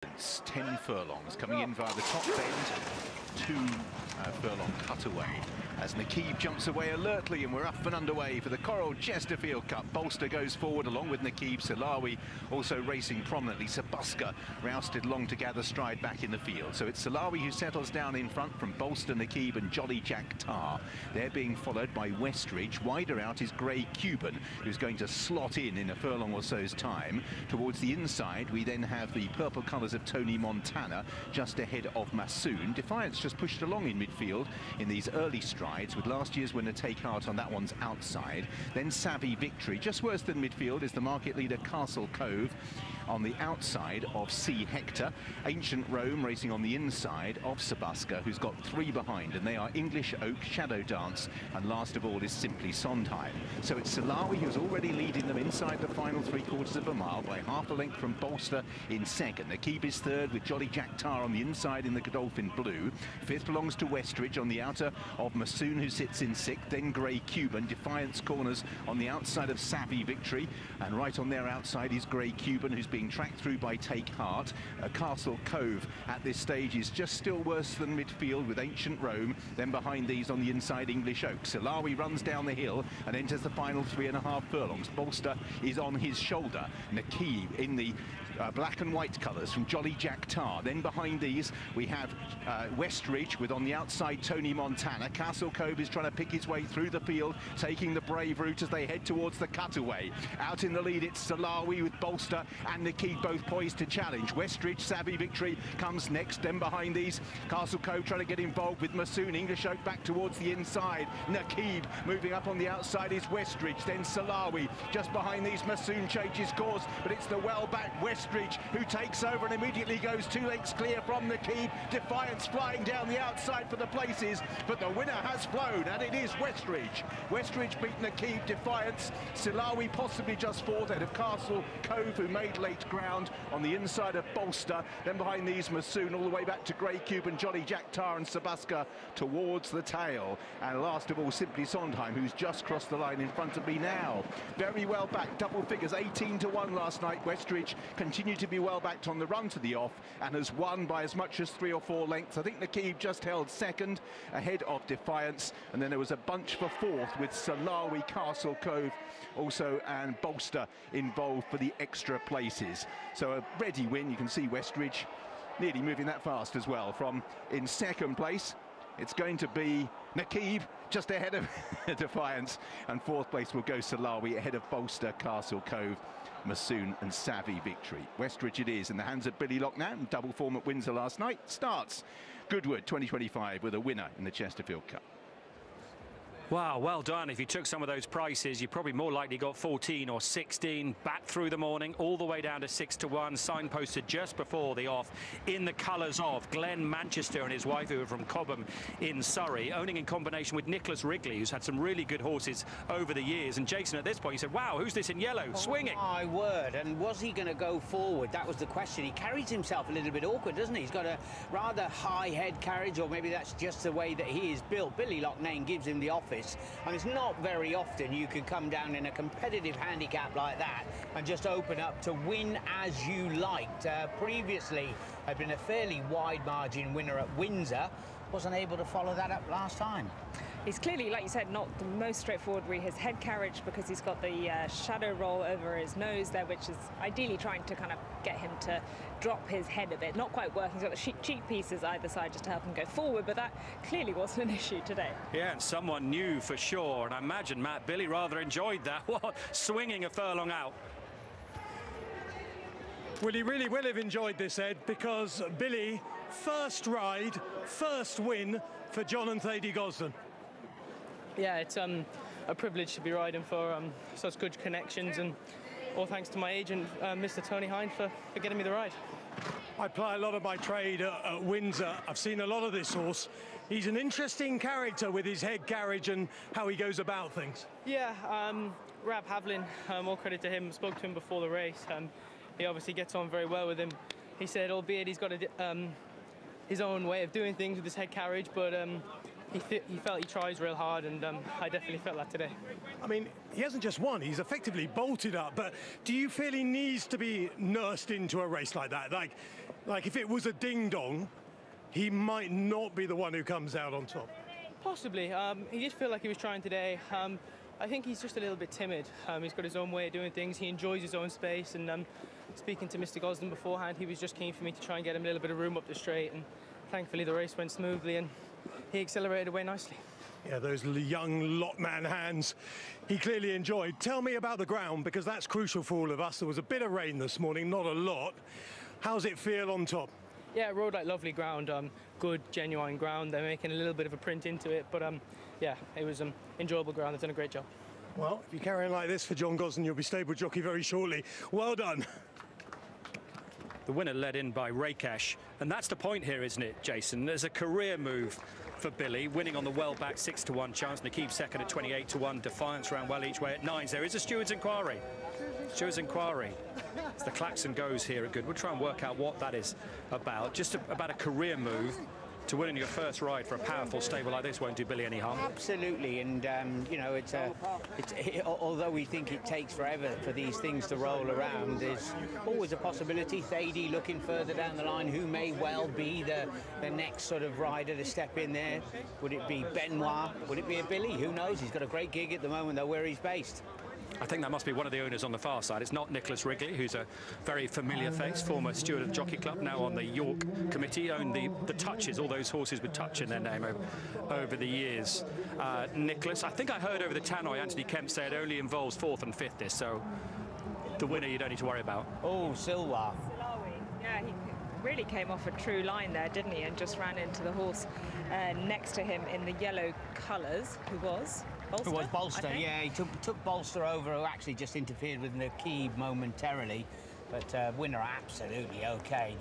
It's 10 furlongs coming in via the top bend, 2 furlong cutaway as Nakib jumps away alertly, and we're up and underway for the Coral Chesterfield Cup. Bolster goes forward along with Nakib. Salawi also racing prominently. Sabuska rousted long to gather stride back in the field. So it's Salawi who settles down in front from Bolster, Nakib and Jolly Jack Tar. They're being followed by Westrige. Wider out is Grey Cuban, who's going to slot in a furlong or so's time. Towards the inside, we then have the purple colours of Tony Montana just ahead of Massoon. Defiance just pushed along in midfield in these early strides, with last year's winner Take Heart on that one's outside. Then Savvy Victory. Just worse than midfield is the market leader Castle Cove on the outside of C Hector. Ancient Rome racing on the inside of Sabuska, who's got 3 behind, and they are English Oak, Shadow Dance, and last of all is Simply Sondheim. So it's Salawi who's already leading them inside the final 3/4 of a mile by half a length from Bolster in second. Nakib is third with Jolly Jack Tar on the inside in the Godolphin blue. Fifth belongs to Westrige on the outer of Massoon, who sits in sixth. Then Grey Cuban. Defiance corners on the outside of Savvy Victory, and right on their outside is Grey Cuban, who's being tracked through by Take Heart. Castle Cove at this stage is just still worse than midfield with Ancient Rome. Then behind these on the inside English Oak. Salawi runs down the hill and enters the final 3.5 furlongs. Bolster is on his shoulder. Nakib in the black and white colours from Jolly Jack Tar. Then behind these we have Westrige with on the outside Tony Montana. Castle Cove is trying to pick his way through the field, taking the brave route as they head towards the cutaway. Out in the lead it's Salawi with Bolster and Nakib both poised to challenge. Westrige, Savvy Victory comes next. Then behind these Castle Cove trying to get involved with Massoon. English Oak back towards the inside. Nakib moving up on the outside is Westrige. Then Salawi just behind these. Massoon changes course, but it's the well-backed Westrige who takes over and immediately goes 2 lengths clear from Nakib. Defiance flying down the outside for the places, but the winner has flown, and it is Westrige. Westrige beat Nakib. Defiance. Salawi possibly just fourth ahead of Castle Cove, who made late ground on the inside of Bolster. Then behind these Massoon all the way back to Grey Cuban, Jolly Jack Tar and Sabuska towards the tail. And last of all Simply Sondheim, who's just crossed the line in front of me now. Very well backed, double figures, 18-1 last night. Westrige continued to be well backed on the run to the off and has won by as much as 3 or 4 lengths. I think Nakib just held second ahead of Defiance, and then there was a bunch for fourth with Salawi, Castle Cove also and Bolster involved for the extra places. So a ready win. You can see Westrige nearly moving that fast as well. From in second place it's going to be Nakib just ahead of Defiance, and fourth place will go Salawi ahead of Bolster, Castle Cove, Massoon and Savvy Victory. Westrige it is in the hands of Billy Loghnane. Double form at Windsor last night. Starts Goodwood 2025 with a winner in the Chesterfield Cup. Wow, well done. If you took some of those prices, you probably more likely got 14 or 16 back through the morning, all the way down to 6-1, signposted just before the off in the colours of Glenn Manchester and his wife, who are from Cobham in Surrey, owning in combination with Nicholas Wrigley, who's had some really good horses over the years. And Jason, at this point, he said, wow, who's this in yellow, swinging? Oh, my word. And was he going to go forward? That was the question. He carries himself a little bit awkward, doesn't he? He's got a rather high head carriage, or maybe that's just the way that he is built. Billy Loghnane gives him the office. And it's not very often you can come down in a competitive handicap like that and just open up to win as you liked. Previously, had been a fairly wide margin winner at Windsor. Wasn't able to follow that up last time. He's clearly, like you said, not the most straightforward with his head carriage, because he's got the shadow roll over his nose there, which is ideally trying to kind of get him to drop his head a bit. Not quite working. He's got the cheek pieces either side just to help him go forward, but that clearly wasn't an issue today. Yeah, and someone new for sure. And I imagine, Matt, Billy rather enjoyed that. What, swinging a furlong out. Well, he really will have enjoyed this, Ed, because Billy, first ride, first win for John and T Gosden. Yeah, it's a privilege to be riding for such good connections, and all thanks to my agent, Mr. Tony Hine, for getting me the ride. I ply a lot of my trade at Windsor. I've seen a lot of this horse. He's an interesting character with his head carriage and how he goes about things. Yeah, Rab Havlin, all credit to him. Spoke to him before the race. He obviously gets on very well with him. He said, albeit he's got his own way of doing things with his head carriage, but he felt he tries real hard, and I definitely felt that today. I mean, he hasn't just won, he's effectively bolted up, but do you feel he needs to be nursed into a race like that? Like if it was a ding-dong, he might not be the one who comes out on top. Possibly. He just felt like he was trying today. I think he's just a little bit timid. He's got his own way of doing things. He enjoys his own space, and speaking to Mr. Gosden beforehand, he was just keen for me to try and get him a little bit of room up the straight, and thankfully the race went smoothly and he accelerated away nicely. Yeah, those young Loghnane hands he clearly enjoyed. Tell me about the ground, because that's crucial for all of us. There was a bit of rain this morning, not a lot. How's it feel on top? Yeah, it rode like lovely ground, good, genuine ground. They're making a little bit of a print into it, but yeah, it was enjoyable ground. They've done a great job. Well, if you carry on like this for John Gosden, you'll be stable jockey very shortly. Well done. The winner led in by Reggae, and that's the point here, isn't it, Jason? There's a career move for Billy, winning on the well-back 6-1 chance. Nakib second at 28-1. Defiance ran well each way at 9s. There is a steward's inquiry. Steward's inquiry. As the klaxon goes here at Goodwood, try and work out what that is about. Just about a career move. To win in your first ride for a powerful stable like this won't do Billy any harm. Absolutely, and you know, although we think it takes forever for these things to roll around, there's always a possibility. Thady looking further down the line, who may well be the next sort of rider to step in there. Would it be Benoit? Would it be a Billy? Who knows? He's got a great gig at the moment, though, where he's based. I think that must be one of the owners on the far side. It's not Nicholas Wrigley, who's a very familiar face, former steward of Jockey Club, now on the York committee, owned the touches, all those horses with touch in their name over the years. Nicholas, I think I heard over the tannoy, Anthony Kemp said only involves 4th and 5th this, so the winner you don't need to worry about. Oh, Silwa. Yeah, he really came off a true line there, didn't he? And just ran into the horse next to him in the yellow colours, who was Bolster. It was Bolster, yeah. He took Bolster over, who actually just interfered with Nakib momentarily. But winner absolutely okay.